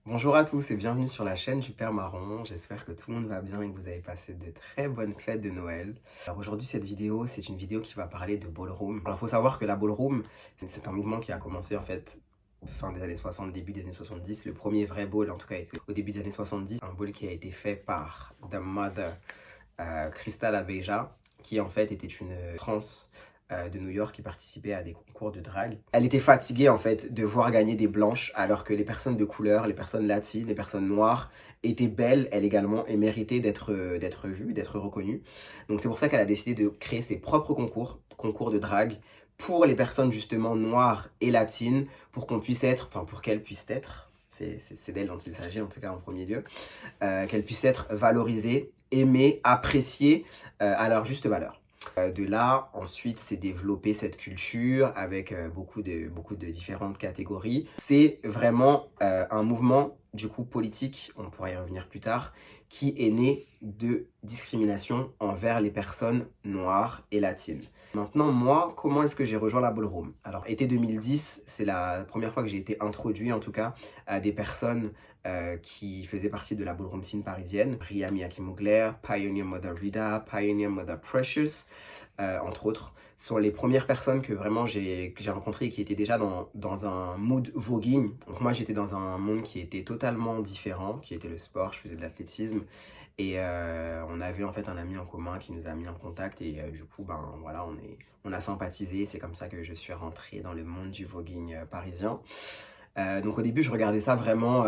Bonjour à tous et bienvenue sur la chaîne du Père Marron. J'espère que tout le monde va bien et que vous avez passé de très bonnes fêtes de Noël. Alors aujourd'hui, cette vidéo, c'est une vidéo qui va parler de ballroom. Alors il faut savoir que la ballroom, c'est un mouvement qui a commencé en fait fin des années 60, début des années 70. Le premier vrai ball, en tout cas, était au début des années 70. Un ball qui a été fait par The Mother, Crystal Aveja, qui en fait était une trans de New York qui participait à des concours de drague. Elle était fatiguée en fait de voir gagner des blanches alors que les personnes de couleur, les personnes latines, les personnes noires étaient belles elles également et méritaient d'être vues, d'être reconnues. Donc c'est pour ça qu'elle a décidé de créer ses propres concours de drague pour les personnes justement noires et latines pour qu'on puisse être, enfin pour qu'elles puissent être, c'est d'elle dont il s'agit en tout cas en premier lieu, qu'elles puissent être valorisées, aimées, appréciées à leur juste valeur. De là, ensuite, s'est développée cette culture avec beaucoup de différentes catégories. C'est vraiment un mouvement, du coup, politique, on pourra y revenir plus tard, qui est né de discrimination envers les personnes noires et latines. Maintenant, moi, comment est-ce que j'ai rejoint la ballroom? Alors, été 2010, c'est la première fois que j'ai été introduit, en tout cas, à des personnes qui faisaient partie de la ballroom scene parisienne. Ria Miyake Mugler, Pioneer Mother Vida, Pioneer Mother Precious, entre autres, sont les premières personnes que vraiment j'ai rencontrées et qui étaient déjà dans un mood voguing. Donc moi j'étais dans un monde qui était totalement différent, qui était le sport, je faisais de l'athlétisme. Et on avait en fait un ami en commun qui nous a mis en contact et du coup ben voilà on a sympathisé, c'est comme ça que je suis rentrée dans le monde du voguing parisien. Donc au début je regardais ça vraiment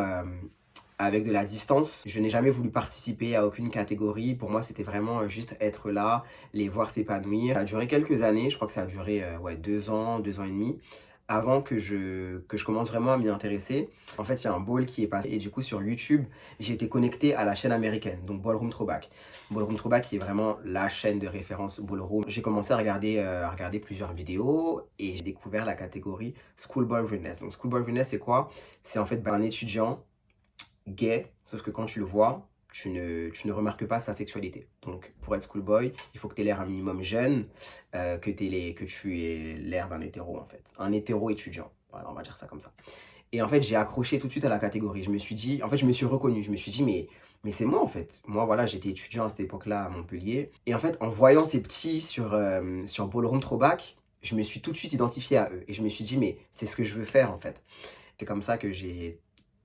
avec de la distance. Je n'ai jamais voulu participer à aucune catégorie. Pour moi, c'était vraiment juste être là, les voir s'épanouir. Ça a duré quelques années, je crois que ça a duré ouais, 2 ans, 2 ans et demi, avant que je commence vraiment à m'y intéresser. En fait, il y a un ball qui est passé et du coup, sur YouTube, j'ai été connecté à la chaîne américaine, donc Ballroom Throwback. Ballroom Throwback qui est vraiment la chaîne de référence ballroom. J'ai commencé à regarder plusieurs vidéos et j'ai découvert la catégorie Schoolboy Realness. Donc Schoolboy Realness, c'est quoi? C'est en fait un étudiant gay, sauf que quand tu le vois, tu ne remarques pas sa sexualité. Donc, pour être schoolboy, il faut que tu aies l'air un minimum jeune, que tu aies l'air d'un hétéro, en fait. Un hétéro étudiant. Voilà, on va dire ça comme ça. Et en fait, j'ai accroché tout de suite à la catégorie. Je me suis dit, en fait, je me suis reconnu. Je me suis dit, mais c'est moi, en fait. Moi, voilà, j'étais étudiant à cette époque-là à Montpellier. Et en fait, en voyant ces petits sur Ballroom Throwback, je me suis tout de suite identifié à eux. Et je me suis dit, mais c'est ce que je veux faire, en fait. C'est comme ça que j'ai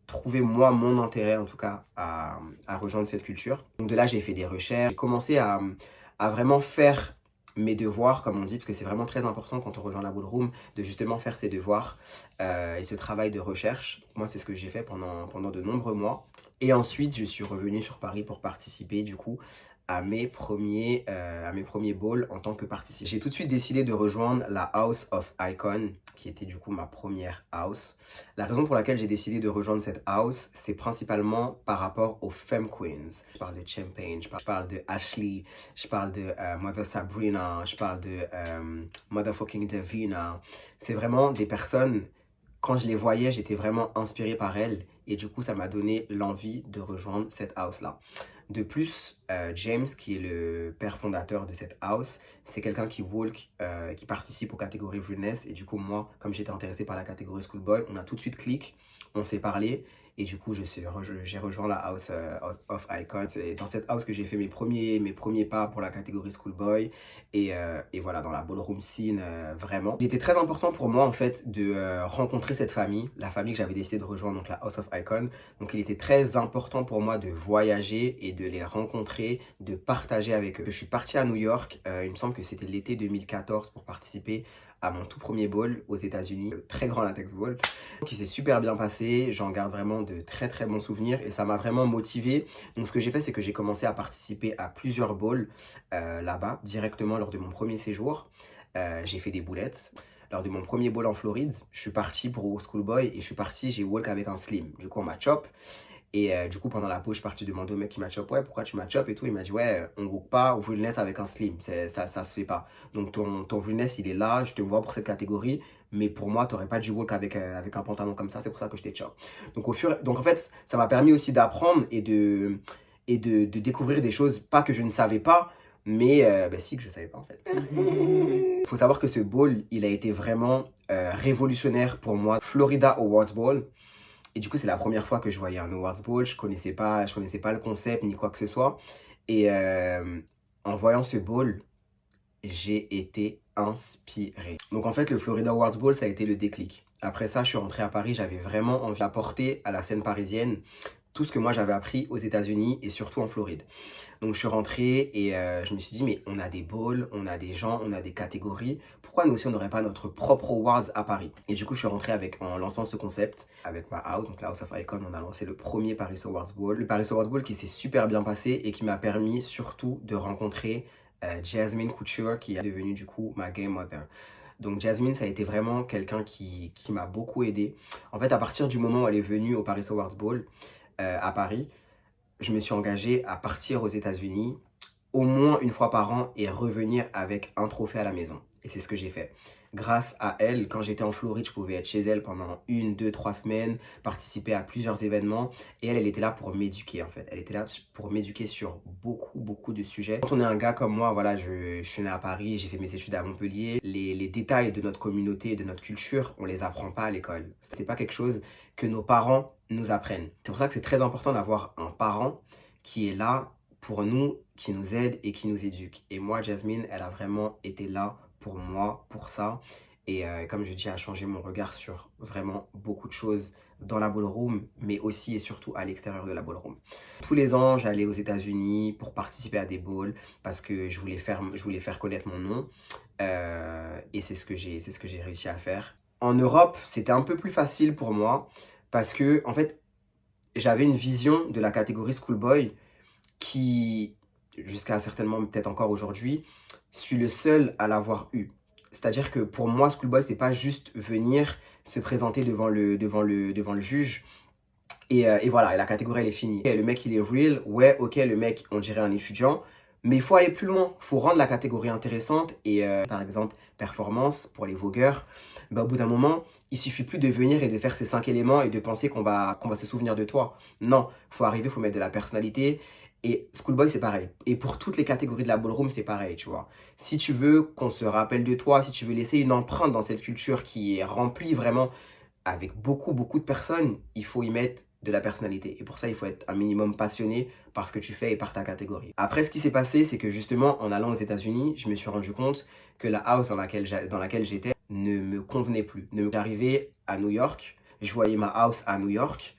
trouvé moi mon intérêt en tout cas à rejoindre cette culture. Donc de là j'ai fait des recherches, j'ai commencé à vraiment faire mes devoirs comme on dit, parce que c'est vraiment très important quand on rejoint la ballroom de justement faire ses devoirs et ce travail de recherche. Moi c'est ce que j'ai fait pendant de nombreux mois. Et ensuite je suis revenu sur Paris pour participer du coup à mes premiers balls en tant que participant. J'ai tout de suite décidé de rejoindre la House of Icon, qui était du coup ma première house. La raison pour laquelle j'ai décidé de rejoindre cette house, c'est principalement par rapport aux femme queens. Je parle de Champagne, je parle de Ashley, je parle de Mother Sabrina, je parle de Motherfucking Davina. C'est vraiment des personnes, quand je les voyais, j'étais vraiment inspiré par elles. Et du coup, ça m'a donné l'envie de rejoindre cette house-là. De plus, James, qui est le père fondateur de cette house, c'est quelqu'un qui walk, qui participe aux catégories Realness. Et du coup, moi, comme j'étais intéressé par la catégorie Schoolboy, on a tout de suite cliqué, on s'est parlé. Et du coup, j'ai rejoint la House of Icons. C'est dans cette house que j'ai fait mes premiers pas pour la catégorie Schoolboy. Et voilà, dans la ballroom scene, vraiment. Il était très important pour moi, en fait, de rencontrer cette famille, la famille que j'avais décidé de rejoindre, donc la House of Icons. Donc, il était très important pour moi de voyager et de les rencontrer, de partager avec eux. Je suis parti à New York, il me semble que c'était l'été 2014 pour participer à mon tout premier ball aux États-Unis, le très grand latex ball, qui s'est super bien passé. J'en garde vraiment de très très bons souvenirs et ça m'a vraiment motivé. Donc ce que j'ai fait, c'est que j'ai commencé à participer à plusieurs balls là-bas, directement lors de mon premier séjour. J'ai fait des boulettes. Lors de mon premier ball en Floride, je suis parti pour Schoolboy et j'ai walk avec un slim. Du coup, on m'a chop. Et du coup, pendant la pause, je suis parti demander au mec qui m'a chop, ouais, pourquoi tu m'as chop et tout. Il m'a dit, ouais, on walk pas au Realness avec un slim, ça se fait pas. Donc ton Realness, il est là, je te vois pour cette catégorie, mais pour moi, t'aurais pas dû walk avec un pantalon comme ça, c'est pour ça que je t'ai chop. Donc en fait, ça m'a permis aussi d'apprendre et de découvrir des choses, pas que je ne savais pas, mais bah, si que je savais pas en fait. Il faut savoir que ce ball, il a été vraiment révolutionnaire pour moi. Florida Awards Ball. Et du coup, c'est la première fois que je voyais un awards ball. Je connaissais pas le concept ni quoi que ce soit. Et en voyant ce ball, j'ai été inspiré. Donc en fait, le Florida Awards Ball, ça a été le déclic. Après ça, je suis rentré à Paris, j'avais vraiment envie d'apporter à la scène parisienne tout ce que moi j'avais appris aux États-Unis et surtout en Floride. Donc je suis rentré et je me suis dit, mais on a des balls, on a des gens, on a des catégories. Pourquoi nous aussi on n'aurait pas notre propre awards à Paris? Et du coup, je suis rentré en lançant ce concept avec ma house, donc la House of Icon. On a lancé le premier Paris Awards Ball. Le Paris Awards Ball qui s'est super bien passé et qui m'a permis surtout de rencontrer Jasmine Couture, qui est devenue du coup ma game mother. Donc Jasmine, ça a été vraiment quelqu'un qui m'a beaucoup aidé. En fait, à partir du moment où elle est venue au Paris Awards Ball à Paris, je me suis engagé à partir aux États-Unis au moins une fois par an et revenir avec un trophée à la maison. Et c'est ce que j'ai fait. Grâce à elle, quand j'étais en Floride, je pouvais être chez elle pendant 1, 2, 3 semaines, participer à plusieurs événements. Et elle était là pour m'éduquer en fait. Elle était là pour m'éduquer sur beaucoup de sujets. Quand on est un gars comme moi, voilà, je suis né à Paris, j'ai fait mes études à Montpellier. Les détails de notre communauté, de notre culture, on les apprend pas à l'école. C'est pas quelque chose que nos parents nous apprennent. C'est pour ça que c'est très important d'avoir un parent qui est là pour nous, qui nous aide et qui nous éduque. Et moi, Jasmine, elle a vraiment été là pour moi, pour ça. Et comme je dis, elle a changé mon regard sur vraiment beaucoup de choses dans la ballroom, mais aussi et surtout à l'extérieur de la ballroom. Tous les ans, j'allais aux États-Unis pour participer à des balls parce que je voulais faire connaître mon nom. Et c'est ce que j'ai réussi à faire. En Europe, c'était un peu plus facile pour moi parce que, en fait, j'avais une vision de la catégorie Schoolboy qui, jusqu'à certainement peut-être encore aujourd'hui, suis le seul à l'avoir eu. C'est-à-dire que pour moi, Schoolboy, c'est pas juste venir se présenter devant le juge et voilà, et la catégorie elle est finie. Et le mec il est real, ouais, ok, le mec on dirait un étudiant, mais il faut aller plus loin, il faut rendre la catégorie intéressante et par exemple, performance pour les vogueurs, bah, au bout d'un moment, il suffit plus de venir et de faire ces 5 éléments et de penser qu'on va se souvenir de toi. Non, il faut arriver, il faut mettre de la personnalité. Et Schoolboy, c'est pareil. Et pour toutes les catégories de la ballroom, c'est pareil, tu vois. Si tu veux qu'on se rappelle de toi, si tu veux laisser une empreinte dans cette culture qui est remplie vraiment avec beaucoup de personnes, il faut y mettre de la personnalité. Et pour ça, il faut être un minimum passionné par ce que tu fais et par ta catégorie. Après, ce qui s'est passé, c'est que justement, en allant aux États-Unis, je me suis rendu compte que la house dans laquelle j'étais ne me convenait plus. J'arrivais à New York, je voyais ma house à New York,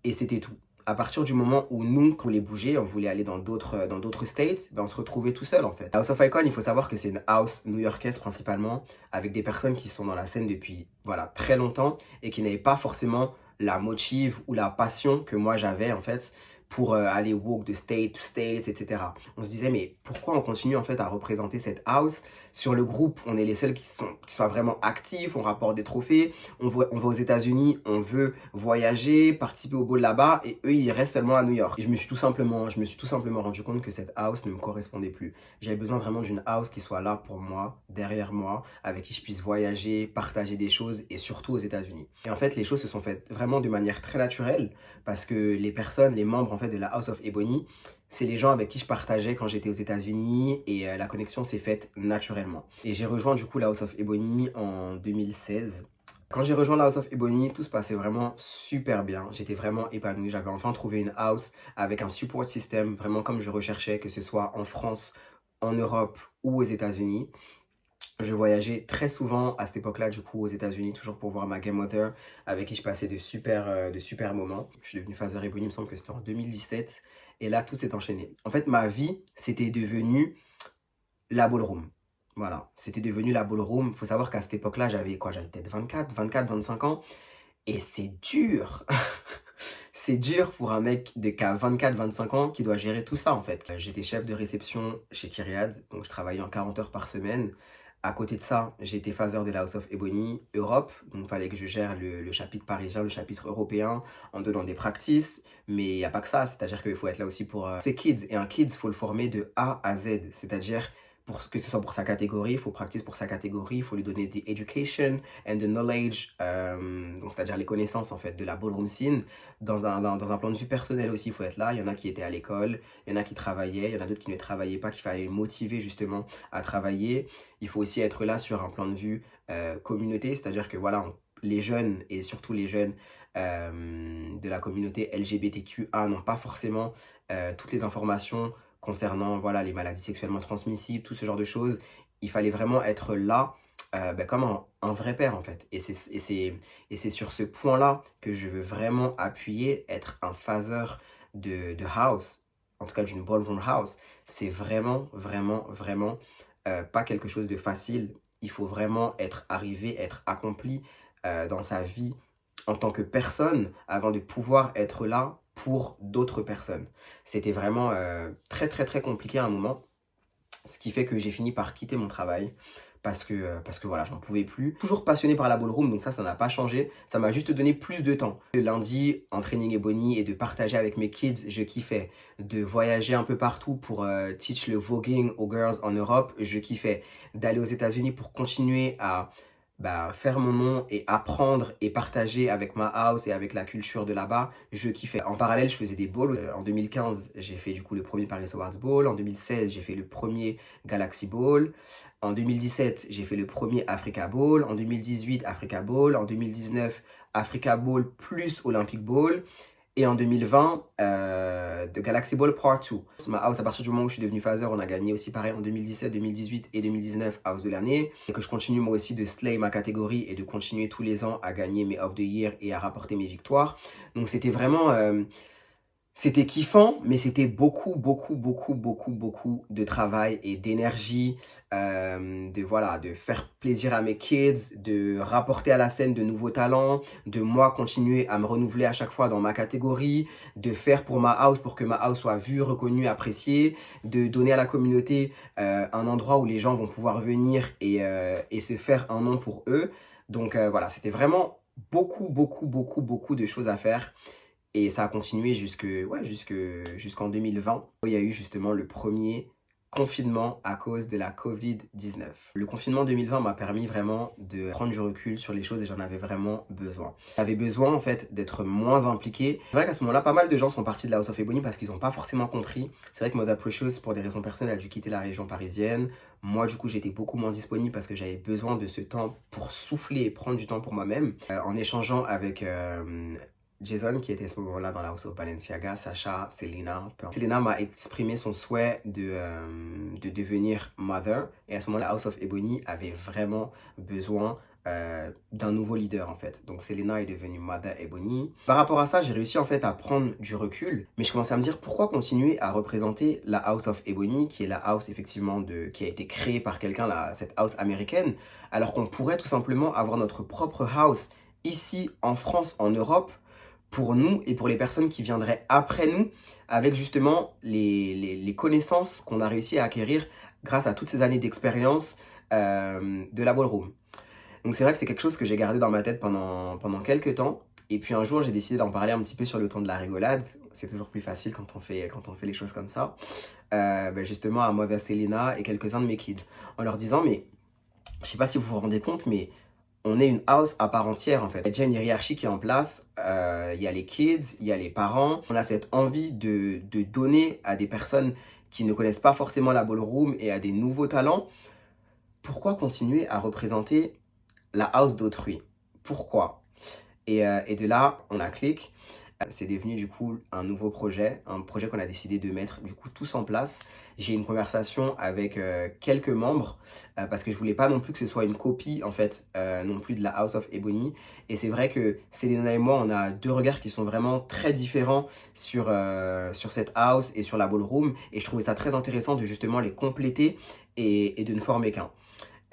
et c'était tout. À partir du moment où nous, on voulait bouger, on voulait aller dans d'autres states, ben on se retrouvait tout seul en fait. House of Icon, il faut savoir que c'est une house new-yorkaise principalement, avec des personnes qui sont dans la scène depuis voilà, très longtemps et qui n'avaient pas forcément la motive ou la passion que moi j'avais en fait pour aller walk de state to state, etc. On se disait, mais pourquoi on continue en fait à représenter cette house? Sur le groupe, on est les seuls qui soient vraiment actifs, on rapporte des trophées, on va aux États-Unis, on veut voyager, participer au ball là-bas, et eux, ils restent seulement à New York. Et je me suis tout simplement rendu compte que cette house ne me correspondait plus. J'avais besoin vraiment d'une house qui soit là pour moi, derrière moi, avec qui je puisse voyager, partager des choses, et surtout aux États-Unis. Et en fait, les choses se sont faites vraiment de manière très naturelle, parce que les membres en fait de la House of Ebony, c'est les gens avec qui je partageais quand j'étais aux États-Unis et la connexion s'est faite naturellement. Et j'ai rejoint du coup la House of Ebony en 2016. Quand j'ai rejoint la House of Ebony, tout se passait vraiment super bien. J'étais vraiment épanoui. J'avais enfin trouvé une house avec un support system, vraiment comme je recherchais, que ce soit en France, en Europe ou aux États-Unis. Je voyageais très souvent à cette époque-là, du coup, aux États-Unis, toujours pour voir ma game mother, avec qui je passais de super moments. Je suis devenu Father Ebony, il me semble que c'était en 2017. Et là, tout s'est enchaîné. En fait, ma vie, c'était devenu la ballroom. Voilà, c'était devenu la ballroom. Il faut savoir qu'à cette époque-là, j'avais quoi? J'avais peut-être 25 ans. Et c'est dur. C'est dur pour un mec qui a 24-25 ans qui doit gérer tout ça en fait. J'étais chef de réception chez Kyriad, donc je travaillais en 40 heures par semaine. À côté de ça, j'étais phaser de la House of Ebony Europe, donc il fallait que je gère le chapitre parisien, le chapitre européen, en donnant des practices. Mais il n'y a pas que ça, c'est-à-dire qu'il faut être là aussi pour ses kids. Et un kids, il faut le former de A à Z, c'est-à-dire que ce soit pour sa catégorie, il faut practice pour sa catégorie, il faut lui donner des education and the knowledge, donc c'est-à-dire les connaissances en fait de la ballroom scene. Dans un plan de vue personnel aussi, il faut être là. Il y en a qui étaient à l'école, il y en a qui travaillaient, il y en a d'autres qui ne travaillaient pas, qu'il fallait les motiver justement à travailler. Il faut aussi être là sur un plan de vue communauté, c'est-à-dire que voilà, les jeunes, et surtout les jeunes de la communauté LGBTQA n'ont pas forcément toutes les informations concernant voilà, les maladies sexuellement transmissibles, tout ce genre de choses. Il fallait vraiment être là comme un vrai père en fait. Et c'est sur ce point-là que je veux vraiment appuyer, être un phaseur de house, en tout cas d'une ballroom house. C'est vraiment, vraiment, vraiment pas quelque chose de facile. Il faut vraiment être arrivé, être accompli dans sa vie en tant que personne avant de pouvoir être là pour d'autres personnes. C'était vraiment très, très, très compliqué à un moment. Ce qui fait que j'ai fini par quitter mon travail parce que voilà, j'en pouvais plus. Toujours passionné par la ballroom, donc ça n'a pas changé. Ça m'a juste donné plus de temps. Le lundi, en training Ebony et de partager avec mes kids, je kiffais. De voyager un peu partout pour teach le voguing aux girls en Europe, je kiffais. D'aller aux États-Unis pour continuer à faire mon nom et apprendre et partager avec ma house et avec la culture de là-bas, je kiffais. En parallèle, je faisais des balls. En 2015, j'ai fait du coup le premier Paris Awards Ball. En 2016, j'ai fait le premier Galaxy Ball. En 2017, j'ai fait le premier Africa Ball. En 2018, Africa Ball. En 2019, Africa Ball plus Olympic Ball. Et en 2020, The Galaxy Ball Part 2. Ma house, à partir du moment où je suis devenu phaser, on a gagné aussi pareil en 2017, 2018 et 2019 house de l'année. Et que je continue moi aussi de slay ma catégorie et de continuer tous les ans à gagner mes off the year et à rapporter mes victoires. Donc c'était vraiment... c'était kiffant, mais c'était beaucoup, beaucoup, beaucoup, beaucoup, beaucoup de travail et d'énergie, de faire plaisir à mes kids, de rapporter à la scène de nouveaux talents, de moi continuer à me renouveler à chaque fois dans ma catégorie, de faire pour ma house pour que ma house soit vue, reconnue, appréciée, de donner à la communauté un endroit où les gens vont pouvoir venir et se faire un nom pour eux. Donc voilà, c'était vraiment beaucoup, beaucoup, beaucoup, beaucoup de choses à faire. Et ça a continué jusqu'en 2020, où il y a eu justement le premier confinement à cause de la Covid-19. Le confinement 2020 m'a permis vraiment de prendre du recul sur les choses et j'en avais vraiment besoin. J'avais besoin en fait d'être moins impliqué. C'est vrai qu'à ce moment-là, pas mal de gens sont partis de la House of Ebony parce qu'ils n'ont pas forcément compris. C'est vrai que Mother Precious, pour des raisons personnelles, a dû quitter la région parisienne. Moi, du coup, j'étais beaucoup moins disponible parce que j'avais besoin de ce temps pour souffler et prendre du temps pour moi-même. En échangeant avec... Jason, qui était à ce moment-là dans la House of Balenciaga, Sacha, Selena. Selena m'a exprimé son souhait de devenir mother. Et à ce moment-là, la House of Ebony avait vraiment besoin d'un nouveau leader en fait. Donc Selena est devenue Mother Ebony. Par rapport à ça, j'ai réussi en fait à prendre du recul. Mais je commençais à me dire pourquoi continuer à représenter la House of Ebony, qui est la house effectivement qui a été créée par quelqu'un, cette house américaine, alors qu'on pourrait tout simplement avoir notre propre house ici en France, en Europe, pour nous et pour les personnes qui viendraient après nous, avec justement les connaissances qu'on a réussi à acquérir grâce à toutes ces années d'expérience de la ballroom. Donc c'est vrai que c'est quelque chose que j'ai gardé dans ma tête pendant quelques temps. Et puis un jour, j'ai décidé d'en parler un petit peu sur le ton de la rigolade. C'est toujours plus facile quand on fait les choses comme ça. Justement à Mother Selena et quelques-uns de mes kids. En leur disant, mais je sais pas si vous vous rendez compte, mais on est une house à part entière en fait. Il y a déjà une hiérarchie qui est en place, il y a les kids, il y a les parents. On a cette envie de donner à des personnes qui ne connaissent pas forcément la ballroom et à des nouveaux talents. Pourquoi continuer à représenter la house d'autrui? Pourquoi? Et de là, on a cliqué. C'est devenu du coup un nouveau projet, un projet qu'on a décidé de mettre du coup tous en place. J'ai une conversation avec quelques membres parce que je voulais pas non plus que ce soit une copie en fait non plus de la House of Ebony. Et c'est vrai que Selena et moi, on a deux regards qui sont vraiment très différents sur cette house et sur la ballroom. Et je trouvais ça très intéressant de justement les compléter et de ne former qu'un.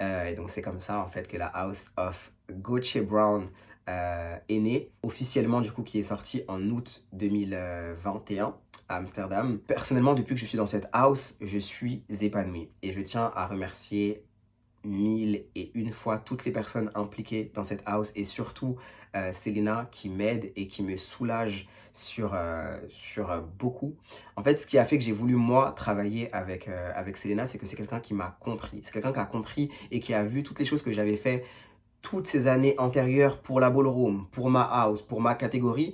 Et donc c'est comme ça en fait que la House of Gucci Brown est née, officiellement du coup qui est sorti en août 2021 à Amsterdam. Personnellement, depuis que je suis dans cette house, je suis épanoui et je tiens à remercier 1001 fois toutes les personnes impliquées dans cette house et surtout Selena qui m'aide et qui me soulage sur beaucoup. En fait, ce qui a fait que j'ai voulu moi travailler avec Selena, c'est que c'est quelqu'un qui m'a compris. C'est quelqu'un qui a compris et qui a vu toutes les choses que j'avais fait toutes ces années antérieures pour la ballroom, pour ma house, pour ma catégorie,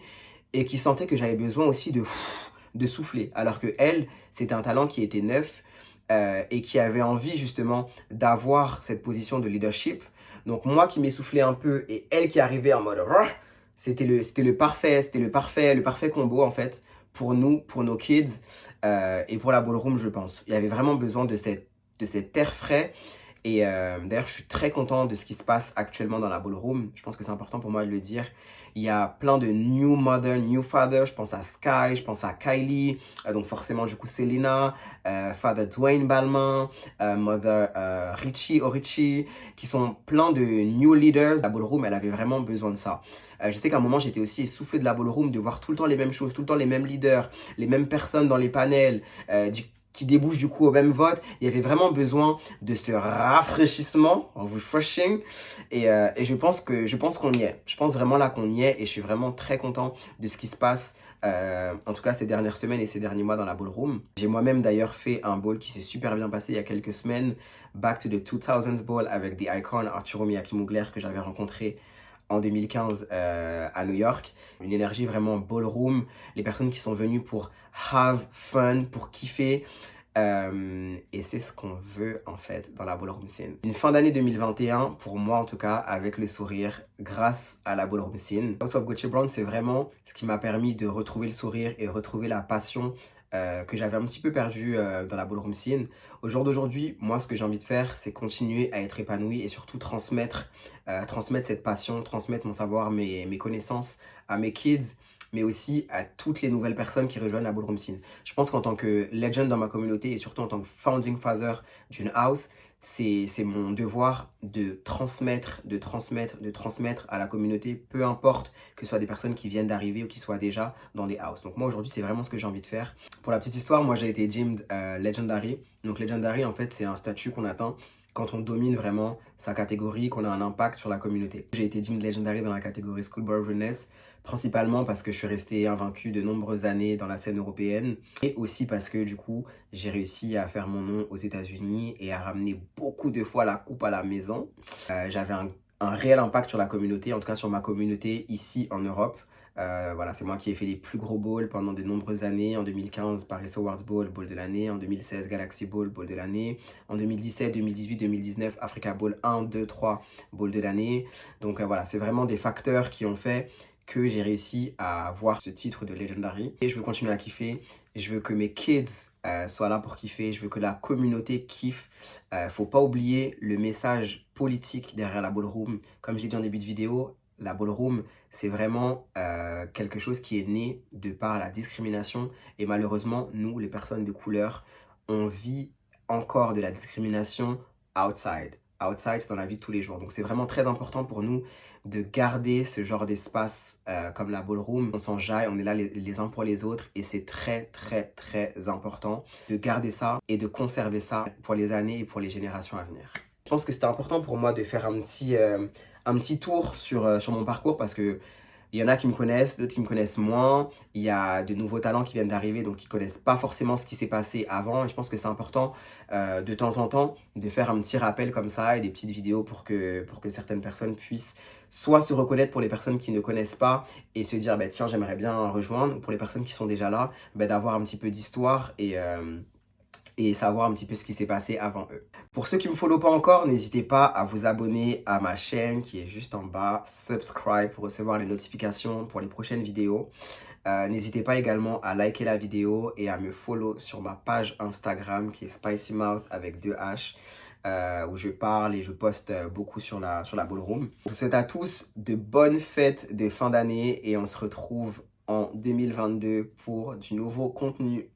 et qui sentait que j'avais besoin aussi de souffler. Alors que elle, c'était un talent qui était neuf et qui avait envie justement d'avoir cette position de leadership. Donc moi qui m'essoufflais un peu et elle qui arrivait en mode Rah, c'était le parfait combo en fait pour nous, pour nos kids et pour la ballroom je pense. Il y avait vraiment besoin de cet air frais. Et d'ailleurs, je suis très content de ce qui se passe actuellement dans la ballroom. Je pense que c'est important pour moi de le dire. Il y a plein de new mother, new father. Je pense à Sky, je pense à Kylie. Donc forcément, du coup, Selena, father Dwayne Balmain, mother Richie Orichi, qui sont plein de new leaders. La ballroom, elle avait vraiment besoin de ça. Je sais qu'à un moment, j'étais aussi essoufflé de la ballroom, de voir tout le temps les mêmes choses, tout le temps les mêmes leaders, les mêmes personnes dans les panels, qui débouchent du coup au même vote. Il y avait vraiment besoin de ce rafraîchissement, refreshing. Et je pense qu'on y est. Je pense vraiment là qu'on y est et je suis vraiment très content de ce qui se passe. En tout cas ces dernières semaines et ces derniers mois dans la ballroom. J'ai moi-même d'ailleurs fait un ball qui s'est super bien passé il y a quelques semaines. Back to the 2000s ball avec The Icon Arturo Miyake Mugler que j'avais rencontré en 2015 à New York. Une énergie vraiment ballroom. Les personnes qui sont venues pour have fun, pour kiffer. Et c'est ce qu'on veut en fait dans la ballroom scene. Une fin d'année 2021, pour moi en tout cas, avec le sourire, grâce à la ballroom scene. House of Gucci Brown, c'est vraiment ce qui m'a permis de retrouver le sourire et retrouver la passion que j'avais un petit peu perdue dans la ballroom scene. Au jour d'aujourd'hui, moi ce que j'ai envie de faire, c'est continuer à être épanoui et surtout transmettre cette passion, transmettre mon savoir, mes connaissances à mes kids, mais aussi à toutes les nouvelles personnes qui rejoignent la ballroom scene. Je pense qu'en tant que legend dans ma communauté et surtout en tant que founding father d'une house, c'est mon devoir de transmettre à la communauté, peu importe que ce soit des personnes qui viennent d'arriver ou qui soient déjà dans des houses. Donc moi aujourd'hui, c'est vraiment ce que j'ai envie de faire. Pour la petite histoire, moi j'ai été deemed Legendary. Donc Legendary, en fait, c'est un statut qu'on atteint quand on domine vraiment sa catégorie, qu'on a un impact sur la communauté. J'ai été deemed Legendary dans la catégorie Schoolboy Realness, principalement parce que je suis resté invaincu de nombreuses années dans la scène européenne et aussi parce que du coup j'ai réussi à faire mon nom aux États-Unis et à ramener beaucoup de fois la coupe à la maison. J'avais un réel impact sur la communauté, en tout cas sur ma communauté ici en Europe. Voilà, c'est moi qui ai fait les plus gros balls pendant de nombreuses années. En 2015, Paris Awards Ball, ball de l'année. En 2016, Galaxy Ball, ball de l'année. En 2017, 2018, 2019, Africa Ball 1, 2, 3, ball de l'année. Donc voilà, c'est vraiment des facteurs qui ont fait que j'ai réussi à avoir ce titre de Legendary. Et je veux continuer à kiffer. Je veux que mes kids soient là pour kiffer. Je veux que la communauté kiffe. Faut pas oublier le message politique derrière la ballroom. Comme je l'ai dit en début de vidéo, la ballroom, c'est vraiment quelque chose qui est né de par la discrimination. Et malheureusement, nous, les personnes de couleur, on vit encore de la discrimination outside. Outside, c'est dans la vie de tous les jours. Donc c'est vraiment très important pour nous de garder ce genre d'espace comme la ballroom. On s'enjaille, on est là les uns pour les autres et c'est très important de garder ça et de conserver ça pour les années et pour les générations à venir. Je pense que c'était important pour moi de faire un petit tour sur mon parcours parce que il y en a qui me connaissent, d'autres qui me connaissent moins. Il y a de nouveaux talents qui viennent d'arriver, donc qui ne connaissent pas forcément ce qui s'est passé avant. Et je pense que c'est important de temps en temps de faire un petit rappel comme ça et des petites vidéos pour que certaines personnes puissent soit se reconnaître pour les personnes qui ne connaissent pas et se dire bah, tiens j'aimerais bien rejoindre, ou pour les personnes qui sont déjà là, bah, d'avoir un petit peu d'histoire et savoir un petit peu ce qui s'est passé avant eux. Pour ceux qui ne me follow pas encore, n'hésitez pas à vous abonner à ma chaîne qui est juste en bas, subscribe pour recevoir les notifications pour les prochaines vidéos. N'hésitez pas également à liker la vidéo et à me follow sur ma page Instagram qui est Spicy Mouth avec 2 H. Où je parle et je poste beaucoup sur la ballroom. Je vous souhaite à tous de bonnes fêtes de fin d'année et on se retrouve en 2022 pour du nouveau contenu.